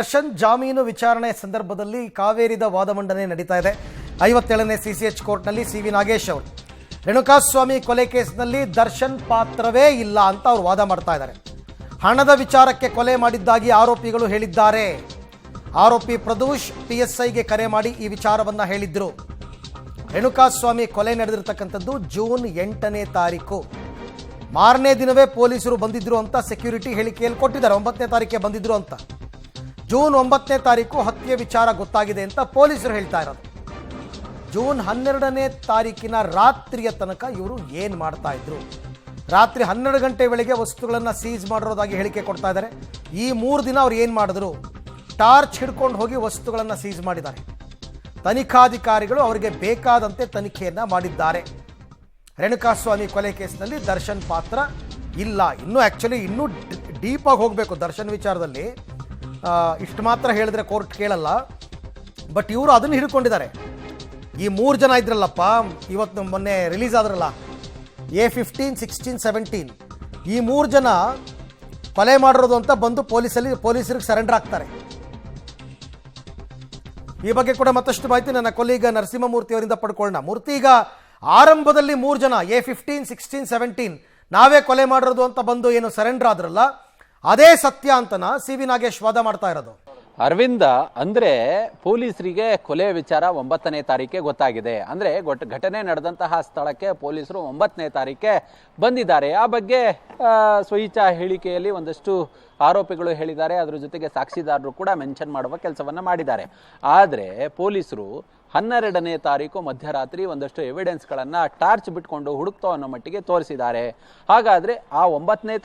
ದರ್ಶನ್ ಜಾಮೀನು ವಿಚಾರಣೆ ಸಂದರ್ಭದಲ್ಲಿ ಕಾವೇರಿದ ವಾದ ಮಂಡನೆ ನಡೀತಾ ಇದೆ. 57ನೇ ಸಿಸಿಎಚ್ ಕೋರ್ಟ್ನಲ್ಲಿ ಸಿ.ವಿ. ನಾಗೇಶ್ ಅವರು ರೇಣುಕಾಸ್ವಾಮಿ ಕೊಲೆ ಕೇಸ್ನಲ್ಲಿ ದರ್ಶನ್ ಪಾತ್ರವೇ ಇಲ್ಲ ಅಂತ ಅವರು ವಾದ ಮಾಡ್ತಾ ಇದ್ದಾರೆ. ಹಣದ ವಿಚಾರಕ್ಕೆ ಕೊಲೆ ಮಾಡಿದ್ದಾಗಿ ಆರೋಪಿಗಳು ಹೇಳಿದ್ದಾರೆ. ಆರೋಪಿ ಪ್ರದೂಷ್ PSIಗೆ ಕರೆ ಮಾಡಿ ಈ ವಿಚಾರವನ್ನ ಹೇಳಿದ್ರು. ರೇಣುಕಾಸ್ವಾಮಿ ಕೊಲೆ ನಡೆದಿರತಕ್ಕಂಥದ್ದು ಜೂನ್ 8ನೇ ತಾರೀಕು. ಮಾರನೇ ದಿನವೇ ಪೊಲೀಸರು ಬಂದಿದ್ರು ಅಂತ ಸೆಕ್ಯೂರಿಟಿ ಹೇಳಿಕೆಯಲ್ಲಿ ಕೊಟ್ಟಿದ್ದಾರೆ. 9ನೇ ತಾರೀಕಿಗೆ ಬಂದಿದ್ರು ಅಂತ. ಜೂನ್ 9ನೇ ತಾರೀಕು ಹತ್ಯೆ ವಿಚಾರ ಗೊತ್ತಾಗಿದೆ ಅಂತ ಪೊಲೀಸರು ಹೇಳ್ತಾ ಇರೋದು. ಜೂನ್ 12ನೇ ತಾರೀಕಿನ ರಾತ್ರಿಯ ತನಕ ಇವರು ಏನು ಮಾಡ್ತಾ ಇದ್ರು? ರಾತ್ರಿ 12 ಗಂಟೆ ವೇಳೆಗೆ ವಸ್ತುಗಳನ್ನು ಸೀಸ್ ಮಾಡಿರೋದಾಗಿ ಹೇಳಿಕೆ ಕೊಡ್ತಾ ಇದ್ದಾರೆ. ಈ 3 ದಿನ ಅವ್ರು ಏನು ಮಾಡಿದ್ರು? ಟಾರ್ಚ್ ಹಿಡ್ಕೊಂಡು ಹೋಗಿ ವಸ್ತುಗಳನ್ನು ಸೀಸ್ ಮಾಡಿದ್ದಾರೆ. ತನಿಖಾಧಿಕಾರಿಗಳು ಅವರಿಗೆ ಬೇಕಾದಂತೆ ತನಿಖೆಯನ್ನು ಮಾಡಿದ್ದಾರೆ. ರೇಣುಕಾಸ್ವಾಮಿ ಕೊಲೆ ಕೇಸ್ನಲ್ಲಿ ದರ್ಶನ್ ಪಾತ್ರ ಇಲ್ಲ. ಇನ್ನೂ ಡೀಪಾಗಿ ಹೋಗಬೇಕು ದರ್ಶನ್ ವಿಚಾರದಲ್ಲಿ. ಇಷ್ಟು ಮಾತ್ರ ಹೇಳಿದ್ರೆ ಕೋರ್ಟ್ ಕೇಳಲ್ಲ. ಬಟ್ ಇವರು ಅದನ್ನು ಹಿಡ್ಕೊಂಡಿದ್ದಾರೆ. ಈ 3 ಜನ ಇದ್ರಲ್ಲಪ್ಪ, ಇವತ್ತು ಮೊನ್ನೆ ರಿಲೀಸ್ ಆದ್ರಲ್ಲ, A15, 16, 17, ಈ 3 ಜನ ಕೊಲೆ ಮಾಡಿರೋದು ಅಂತ ಬಂದು ಪೊಲೀಸರಿಗೆ ಸರೆಂಡರ್ ಆಗ್ತಾರೆ. ಈ ಬಗ್ಗೆ ಕೂಡ ಮತ್ತಷ್ಟು ಮಾಹಿತಿ ನನ್ನ ಕೊಲೀಗ ನರಸಿಂಹಮೂರ್ತಿ ಅವರಿಂದ ಪಡ್ಕೊಳ್ಳೋಣ. ಮೂರ್ತಿ, ಈಗ ಆರಂಭದಲ್ಲಿ 3 ಜನ A15, 16, 17 ನಾವೇ ಕೊಲೆ ಮಾಡಿರೋದು ಅಂತ ಬಂದು ಏನು ಸರೆಂಡರ್ ಆದ್ರಲ್ಲ, ಅದೇ ಸತ್ಯ ಅಂತನ ಸಿ.ವಿ. ನಾಗೇಶ್ ವಾದ ಮಾಡ್ತಾ ಇರೋದು. ಅರವಿಂದ, ಅಂದ್ರೆ ಪೊಲೀಸರಿಗೆ ಕೊಲೆ ವಿಚಾರ 9ನೇ ತಾರೀಕಿಗೆ ಗೊತ್ತಾಗಿದೆ. ಅಂದ್ರೆ ಘಟನೆ ನಡೆದಂತಹ ಸ್ಥಳಕ್ಕೆ ಪೊಲೀಸರು 9ನೇ ತಾರೀಕಿಗೆ ಬಂದಿದ್ದಾರೆ. ಆ ಬಗ್ಗೆ ಸ್ವಇಚ್ಛಾ ಹೇಳಿಕೆಯಲ್ಲಿ ಒಂದಷ್ಟು ಆರೋಪಿಗಳು ಹೇಳಿದ್ದಾರೆ. ಅದ್ರ ಜೊತೆಗೆ ಸಾಕ್ಷಿದಾರರು ಕೂಡ ಮೆನ್ಷನ್ ಮಾಡುವ ಕೆಲಸವನ್ನ ಮಾಡಿದ್ದಾರೆ. ಆದ್ರೆ ಪೊಲೀಸರು 12ನೇ ತಾರೀಕು ಮಧ್ಯರಾತ್ರಿ ಒಂದಷ್ಟು ಎವಿಡೆನ್ಸ್ಗಳನ್ನು ಟಾರ್ಚ್ ಬಿಟ್ಕೊಂಡು ಹುಡುಕ್ತೋ ಅನ್ನೋ ಮಟ್ಟಿಗೆ ತೋರಿಸಿದ್ದಾರೆ. ಹಾಗಾದರೆ ಆ 9ನೇ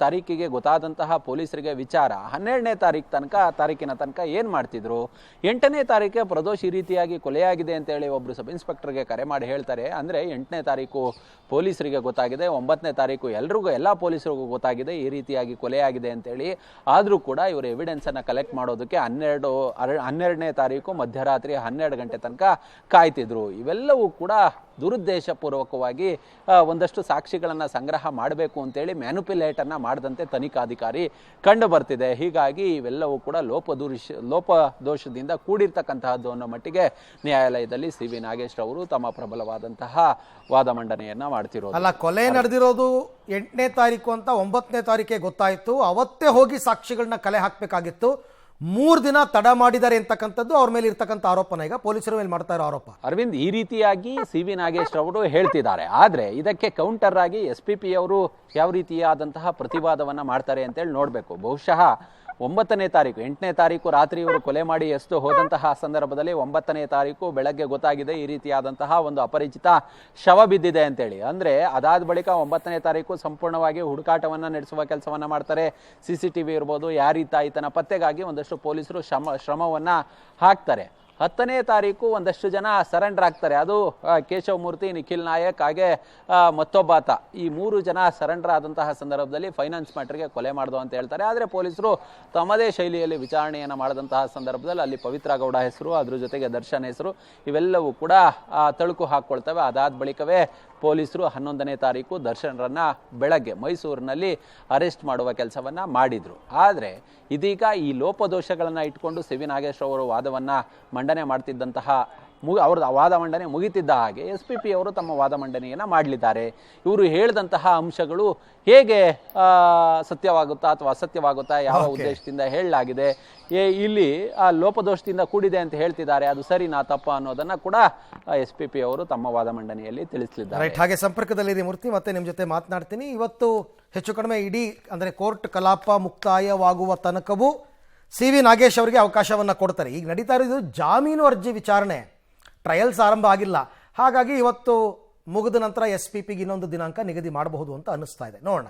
ತಾರೀಕಿಗೆ ಗೊತ್ತಾದಂತಹ ಪೊಲೀಸರಿಗೆ ವಿಚಾರ 12ನೇ ತಾರೀಕಿನ ತನಕ ಏನು ಮಾಡ್ತಿದ್ರು? 8ನೇ ತಾರೀಕಿಗೆ ಪ್ರದೋಷ್ ಈ ರೀತಿಯಾಗಿ ಕೊಲೆಯಾಗಿದೆ ಅಂತೇಳಿ ಒಬ್ಬರು ಸಬ್ ಇನ್ಸ್ಪೆಕ್ಟರ್ಗೆ ಕರೆ ಮಾಡಿ ಹೇಳ್ತಾರೆ. ಅಂದರೆ 8ನೇ ತಾರೀಕು ಪೊಲೀಸರಿಗೆ ಗೊತ್ತಾಗಿದೆ, 9ನೇ ತಾರೀಕು ಎಲ್ಲ ಪೊಲೀಸರಿಗೂ ಗೊತ್ತಾಗಿದೆ ಈ ರೀತಿಯಾಗಿ ಕೊಲೆಯಾಗಿದೆ ಅಂತೇಳಿ. ಆದರೂ ಕೂಡ ಇವರು ಎವಿಡೆನ್ಸನ್ನು ಕಲೆಕ್ಟ್ ಮಾಡೋದಕ್ಕೆ 12ನೇ ತಾರೀಕು ಮಧ್ಯರಾತ್ರಿ 12 ಗಂಟೆ ತನಕ ಕಾಯ್ತಿದ್ರು. ಇವೆಲ್ಲವೂ ಕೂಡ ದುರುದ್ದೇಶಪೂರ್ವಕವಾಗಿ ಒಂದಷ್ಟು ಸಾಕ್ಷಿಗಳನ್ನು ಸಂಗ್ರಹ ಮಾಡಬೇಕು ಅಂತೇಳಿ ಮ್ಯಾನುಪ್ಯುಲೇಟ್ ಅನ್ನ ಮಾಡದಂತೆ ತನಿಖಾಧಿಕಾರಿ ಕಂಡು ಬರ್ತಿದೆ. ಹೀಗಾಗಿ ಇವೆಲ್ಲವೂ ಕೂಡ ಲೋಪದೋಷದಿಂದ ಕೂಡಿರ್ತಕ್ಕಂತಹದ್ದು ಅನ್ನೋ ಮಟ್ಟಿಗೆ ನ್ಯಾಯಾಲಯದಲ್ಲಿ ಸಿ.ವಿ. ನಾಗೇಶ್ ಅವರು ತಮ್ಮ ಪ್ರಬಲವಾದಂತಹ ವಾದ ಮಂಡನೆಯನ್ನ ಮಾಡ್ತಿರೋದು. ಅಲ್ಲ, ಕೊಲೆ ನಡೆದಿರೋದು 8ನೇ ತಾರೀಕು ಅಂತ 9ನೇ ತಾರೀಕಿಗೆ ಗೊತ್ತಾಯಿತು. ಅವತ್ತೇ ಹೋಗಿ ಸಾಕ್ಷಿಗಳನ್ನ ಕಲೆ ಹಾಕಬೇಕಾಗಿತ್ತು. 3 ದಿನ ತಡ ಮಾಡಿದ್ದಾರೆ ಅಂತಕ್ಕಂಥದ್ದು ಅವ್ರ ಮೇಲೆ ಇರ್ತಕ್ಕಂಥ ಆರೋಪನ ಈಗ ಪೊಲೀಸರ ಮೇಲೆ ಮಾಡ್ತಾ ಇರೋ ಆರೋಪ. ಅರವಿಂದ್, ಈ ರೀತಿಯಾಗಿ ಸಿ.ವಿ. ನಾಗೇಶ್ ಅವರು ಹೇಳ್ತಿದ್ದಾರೆ. ಆದ್ರೆ ಇದಕ್ಕೆ ಕೌಂಟರ್ ಆಗಿ SPP ಅವರು ಯಾವ ರೀತಿಯಾದಂತಹ ಪ್ರತಿವಾದವನ್ನ ಮಾಡ್ತಾರೆ ಅಂತೇಳಿ ನೋಡ್ಬೇಕು. ಬಹುಶಃ 9ನೇ ತಾರೀಕು 8ನೇ ತಾರೀಕು ರಾತ್ರಿ ಇವರು ಕೊಲೆ ಮಾಡಿ ಎಸ್ತು ಹೋದಂತಹ ಸಂದರ್ಭದಲ್ಲಿ 9ನೇ ತಾರೀಕು ಬೆಳಗ್ಗೆ ಗೊತ್ತಾಗಿದೆ ಈ ರೀತಿಯಾದಂತಹ ಒಂದು ಅಪರಿಚಿತ ಶವ ಬಿದ್ದಿದೆ ಅಂತೇಳಿ. ಅಂದ್ರೆ ಅದಾದ ಬಳಿಕ 9ನೇ ತಾರೀಕು ಸಂಪೂರ್ಣವಾಗಿ ಹುಡುಕಾಟವನ್ನ ನಡೆಸುವ ಕೆಲಸವನ್ನ ಮಾಡ್ತಾರೆ. CCTV ಇರ್ಬೋದು, ಯಾರೀತ ಈತನ ಪತ್ತೆಗಾಗಿ ಒಂದಷ್ಟು ಪೊಲೀಸರು ಶ್ರಮವನ್ನ ಹಾಕ್ತಾರೆ. 10ನೇ ತಾರೀಕು ಒಂದಷ್ಟು ಜನ ಸರೆಂಡರ್ ಆಗ್ತಾರೆ. ಅದು ಕೇಶವ ಮೂರ್ತಿ, ನಿಖಿಲ್ ನಾಯಕ್, ಹಾಗೆ ಮತ್ತೊಬ್ಬಾತ, ಈ 3 ಜನ ಸರೆಂಡರ್ ಆದಂತಹ ಸಂದರ್ಭದಲ್ಲಿ ಫೈನಾನ್ಸ್ ಮ್ಯಾಟರ್ಗೆ ಕೊಲೆ ಮಾಡ್ದು ಅಂತ ಹೇಳ್ತಾರೆ. ಆದರೆ ಪೊಲೀಸರು ತಮ್ಮದೇ ಶೈಲಿಯಲ್ಲಿ ವಿಚಾರಣೆಯನ್ನು ಮಾಡಿದಂತಹ ಸಂದರ್ಭದಲ್ಲಿ ಅಲ್ಲಿ ಪವಿತ್ರ ಗೌಡ ಹೆಸರು, ಅದ್ರ ಜೊತೆಗೆ ದರ್ಶನ್ ಹೆಸರು ಇವೆಲ್ಲವೂ ಕೂಡ ತಳುಕು ಹಾಕ್ಕೊಳ್ತವೆ. ಅದಾದ ಬಳಿಕವೇ ಪೊಲೀಸರು 11ನೇ ತಾರೀಕು ದರ್ಶನ್ರನ್ನ ಬೆಳಗ್ಗೆ ಮೈಸೂರಿನಲ್ಲಿ ಅರೆಸ್ಟ್ ಮಾಡುವ ಕೆಲಸವನ್ನ ಮಾಡಿದ್ರು. ಆದರೆ ಇದೀಗ ಈ ಲೋಪದೋಷಗಳನ್ನ ಇಟ್ಕೊಂಡು ಸಿ.ವಿ. ನಾಗೇಶ್ ಅವರು ವಾದವನ್ನ ಮಂಡನೆ ಮಾಡ್ತಿದ್ದಂತಹ ಅವ್ರ ವಾದ ಮಂಡನೆ ಮುಗಿತಿದ್ದ ಹಾಗೆ SPP ಅವರು ತಮ್ಮ ವಾದ ಮಂಡನೆಯನ್ನ ಮಾಡಲಿದ್ದಾರೆ. ಇವರು ಹೇಳಿದಂತಹ ಅಂಶಗಳು ಹೇಗೆ ಸತ್ಯವಾಗುತ್ತಾ ಅಥವಾ ಅಸತ್ಯವಾಗುತ್ತಾ, ಯಾವ ಉದ್ದೇಶದಿಂದ ಹೇಳಲಾಗಿದೆ, ಇಲ್ಲಿ ಆ ಲೋಪದೋಷದಿಂದ ಕೂಡಿದೆ ಅಂತ ಹೇಳ್ತಿದ್ದಾರೆ, ಅದು ಸರಿನಾ ತಪ್ಪ ಅನ್ನೋದನ್ನ ಕೂಡ SPP ಅವರು ತಮ್ಮ ವಾದ ಮಂಡನೆಯಲ್ಲಿ ತಿಳಿಸಲಿದ್ದಾರೆ. ಹಾಗೆ ಸಂಪರ್ಕದಲ್ಲಿದೆ ಮೂರ್ತಿ, ಮತ್ತೆ ನಿಮ್ಮ ಜೊತೆ ಮಾತನಾಡ್ತೀನಿ. ಇವತ್ತು ಹೆಚ್ಚು ಕಡಿಮೆ ಇಡೀ ಅಂದರೆ ಕೋರ್ಟ್ ಕಲಾಪ ಮುಕ್ತಾಯವಾಗುವ ತನಕವೂ ಸಿ.ವಿ. ನಾಗೇಶ್ ಅವರಿಗೆ ಅವಕಾಶವನ್ನ ಕೊಡ್ತಾರೆ. ಈಗ ನಡೀತಾ ಇರೋದು ಜಾಮೀನು ಅರ್ಜಿ ವಿಚಾರಣೆ, ಟ್ರಯಲ್ಸ್ ಆರಂಭ ಆಗಿಲ್ಲ. ಹಾಗಾಗಿ ಇವತ್ತು ಮುಗಿದ ನಂತರ SPPಗೆ ಇನ್ನೊಂದು ದಿನಾಂಕ ನಿಗದಿ ಮಾಡಬಹುದು ಅಂತ ಅನ್ನಿಸ್ತಾ ಇದೆ. ನೋಡೋಣ.